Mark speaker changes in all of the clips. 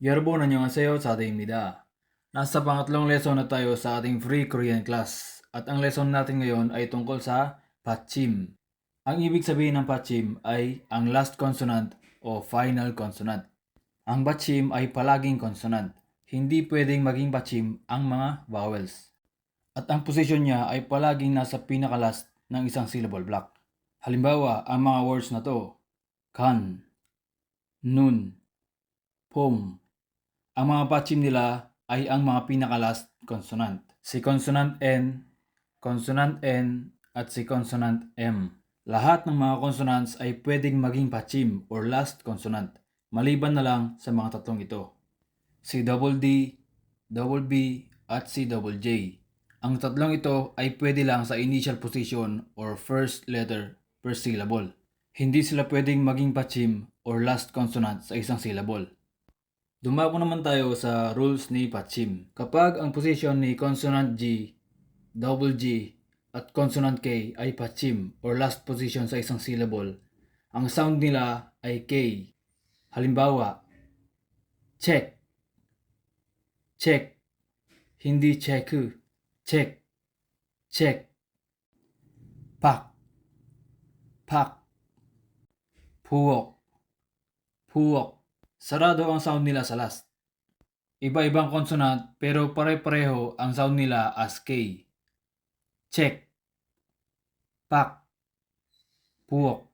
Speaker 1: 여러분 안녕하세요. 자대입니다. Nasa pangatlong lesson na tayo sa ating free Korean class. At ang lesson natin ngayon ay tungkol sa 받침. Ang ibig sabihin ng 받침 ay ang last consonant o final consonant. Ang 받침 ay palaging consonant. Hindi pwedeng maging 받침 ang mga vowels. At ang posisyon niya ay palaging nasa pinaka-last ng isang syllable block. Halimbawa, ang mga words na to, kan, nun, pom. Ang mga 받침 nila ay ang mga pinaka-last consonant. Si consonant N, at si consonant M. Lahat ng mga consonants ay pwedeng maging 받침 or last consonant, maliban na lang sa mga tatlong ito. Si double D, double B, at si double J. Ang tatlong ito ay pwede lang sa initial position or first letter per syllable. Hindi sila pwedeng maging 받침 or last consonant sa isang syllable. Dumako naman tayo sa rules ni 받침. Kapag ang position ni consonant G, double G, at consonant K ay 받침 or last position sa isang syllable, ang sound nila ay K. Halimbawa, check, check, hindi check, check, check, pak, pak, puwok, puwok. Sarado ang sound nila sa last. Iba-ibang consonant pero pare-pareho ang sound nila as K. Check, pak, puwok.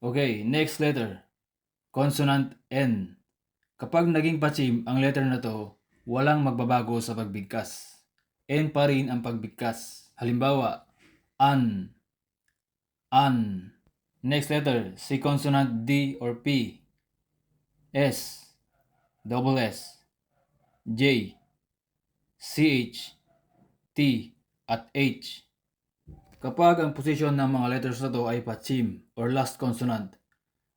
Speaker 1: Okay, next letter. Consonant N. Kapag naging 받침 ang letter na to, walang magbabago sa pagbigkas. N pa rin ang pagbigkas. Halimbawa, an. Next letter, si consonant D or P. S, double S, J, CH, T, at H. Kapag ang posisyon ng mga letters na to ay 받침 or last consonant,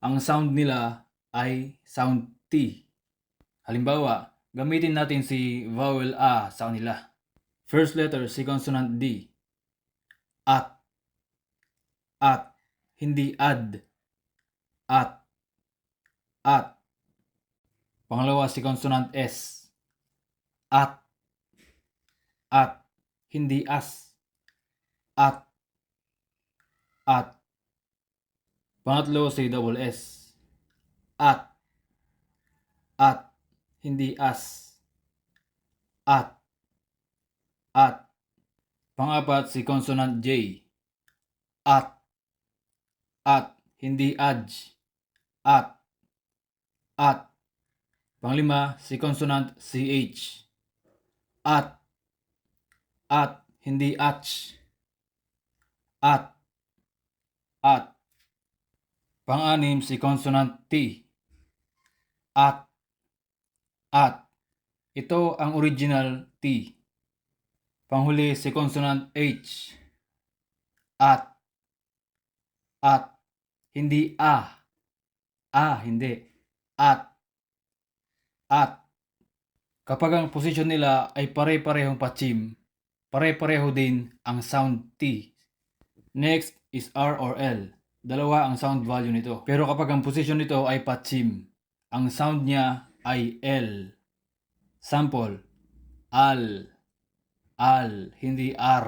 Speaker 1: ang sound nila ay sound T. Halimbawa, gamitin natin si vowel A sa kanila. First letter, si consonant D. At, hindi ad. At. Pangalawa, si consonant S. At, hindi as. At. Pangatlo, si double S. At, hindi as. At. Pangapat, si consonant J. At, hindi adj. At. Panglima, si consonant CH. At, hindi ach. At. Pang-anim, si consonant T. At. Ito ang original T. Panghuli, si consonant H. At. Hindi a. Hindi. At. Kapag ang posisyon nila ay pare-parehong 받침, pare-pareho din ang sound T. Next is R or L. Dalawa ang sound value nito. Pero kapag ang posisyon nito ay 받침, ang sound niya ay L. Sample, al, hindi R.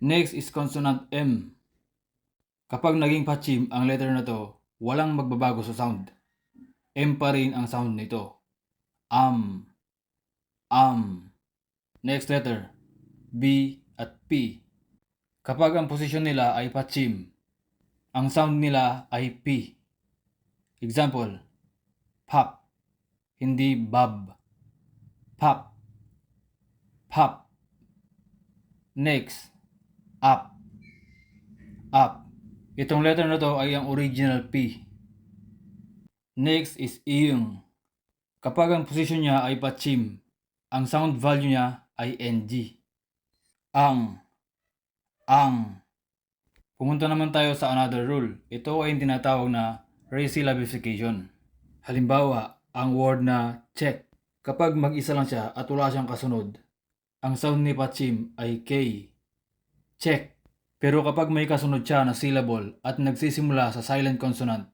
Speaker 1: Next is consonant M. Kapag naging 받침 ang letter na to, walang magbabago sa sound. M pa rin ang sound nito. Next letter, B at P. Kapag ang posisyon nila ay 받침, ang sound nila ay P. Example, pop, hindi bab. Pop. Next, up. Itong letter na to ay ang original P. Next is iyong. Kapag ang posisyon niya ay 받침, ang sound value niya ay NG. Ang. Pumunta naman tayo sa another rule. Ito ay tinatawag na resyllabification. Halimbawa, ang word na check. Kapag mag-isa lang siya at wala siyang kasunod, ang sound ni 받침 ay K. Check. Pero kapag may kasunod siya na syllable at nagsisimula sa silent consonant,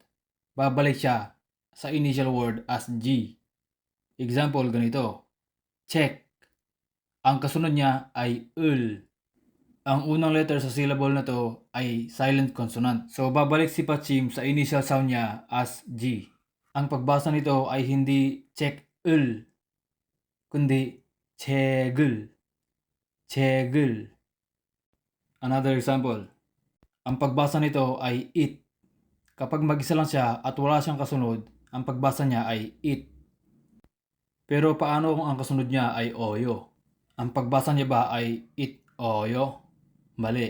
Speaker 1: babalik siya sa initial word as G. Example ganito, check. Ang kasunod niya ay ul. Ang unang letter sa syllable na to ay silent consonant. So babalik si Pachim sa initial sound niya as G. Ang pagbasa nito ay hindi check ul, kundi chegul. Chegul. Another example. Ang pagbasa nito ay it. Kapag mag-isa lang siya at wala siyang kasunod, ang pagbasa niya ay it. Pero paano kung ang kasunod niya ay oyo? Ang pagbasa niya ba ay it oyo? Mali.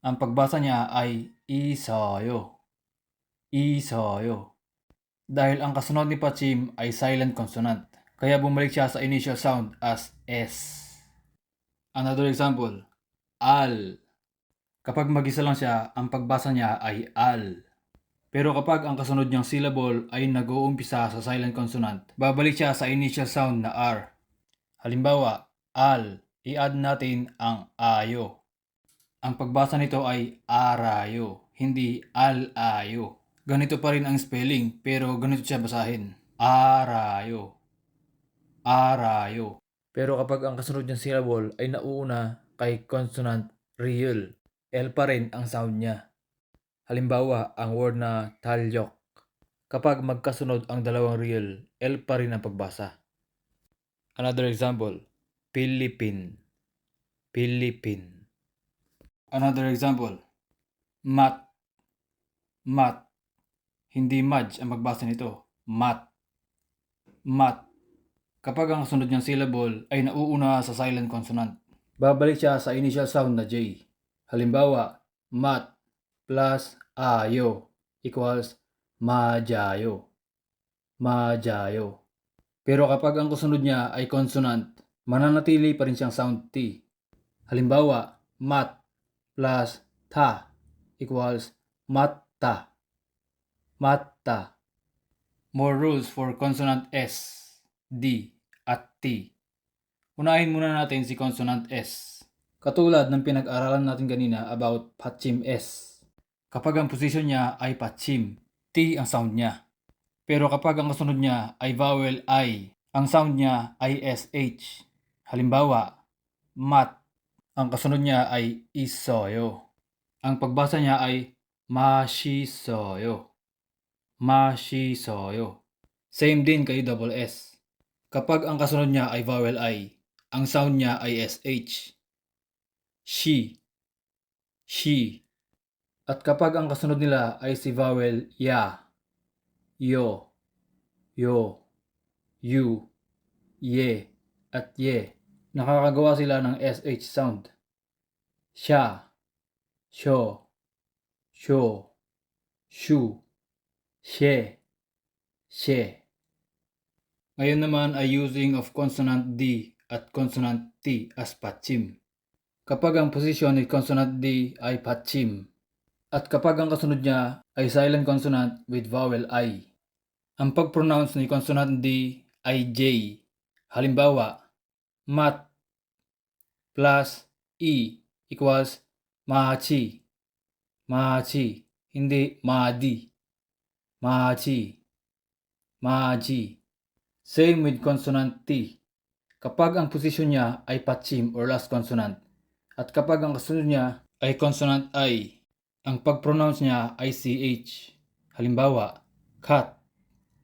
Speaker 1: Ang pagbasa niya ay isoyo. Isoyo. Dahil ang kasunod ni Pachim ay silent consonant, kaya bumalik siya sa initial sound as S. Another example, al. Kapag mag-isa lang siya, ang pagbasa niya ay al. Pero kapag ang kasunod niyang syllable ay nag-uumpisa sa silent consonant, babalik siya sa initial sound na R. Halimbawa, al, i-add natin ang ayo. Ang pagbasa nito ay arayo, hindi al-ayo. Ganito pa rin ang spelling, pero ganito siya basahin. Arayo. Arayo. Pero kapag ang kasunod niyang syllable ay nauuna kay consonant real, L pa rin ang sound niya. Halimbawa, ang word na talyok. Kapag magkasunod ang dalawang real, L pa rin ang pagbasa. Another example, Philippine. Philippine. Another example, mat. Mat. Hindi madge ang pagbasa nito. Mat. Mat. Kapag ang kasunod niyang syllable ay nauuna sa silent consonant, babalik siya sa initial sound na J. Halimbawa, mat plus ayo equals majayo. Majayo. Pero kapag ang kasunod niya ay consonant, mananatili pa rin siyang sound T. Halimbawa, mat plus ta equals matta. Matta. More rules for consonant S, D, at T. Unahin muna natin si consonant S. Katulad ng pinag-aralan natin kanina about Pachim S. Kapag ang position niya ay Pachim, T ang sound niya. Pero kapag ang kasunod niya ay vowel I, ang sound niya ay SH. Halimbawa, mat. Ang kasunod niya ay isoyo. Ang pagbasa niya ay mashisoyo. Mashisoyo. Same din kay double S. Kapag ang kasunod niya ay vowel I, ang sound niya ay SH. She. She. At kapag ang kasunod nila ay si vowel ya, yo, yo, you, ye, at ye, nakakagawa sila ng SH sound. Siya, syo, syo, shu, she, she. Ngayon naman ay using of consonant D at consonant T as Pachim. Kapag ang position ni consonant D ay Pachim, at kapag ang kasunod niya ay silent consonant with vowel I, ang pag-pronounce ni consonant D ay J. Halimbawa, mat plus E equals machi. Machi, hindi madi. Machi. Maji. Same with consonant T. Kapag ang position niya ay Pachim or last consonant, at kapag ang kasunod niya ay consonant I, ang pag-pronounce niya ay CH. Halimbawa, cat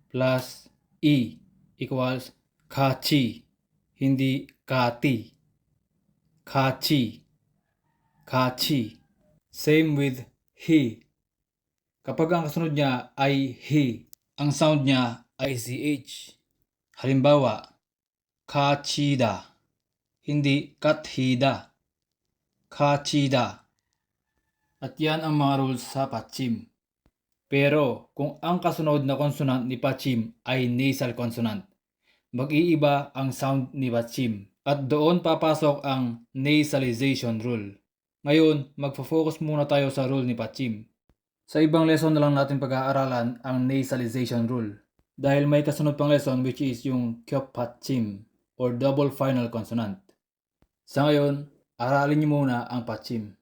Speaker 1: plus E equals kachi, hindi kati. Kachi. Kachi. Same with he. Kapag ang kasunod niya ay he, ang sound niya ay CH. Halimbawa, kachida, hindi kathida. Kachida. At yan ang mga rules sa Pachim. Pero kung ang kasunod na consonant ni Pachim ay nasal consonant, mag-iiba ang sound ni Pachim. At doon papasok ang nasalization rule. Ngayon, magfo-focus muna tayo sa rule ni Pachim. Sa ibang lesson na lang natin pag-aaralan ang nasalization rule. Dahil may kasunod pang lesson which is yung Kyop Pachim or double final consonant. Sa ngayon, aralin niyo muna ang Pachim.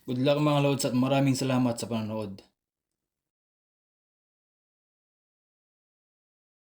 Speaker 1: Good luck mga lods at maraming salamat sa panonood.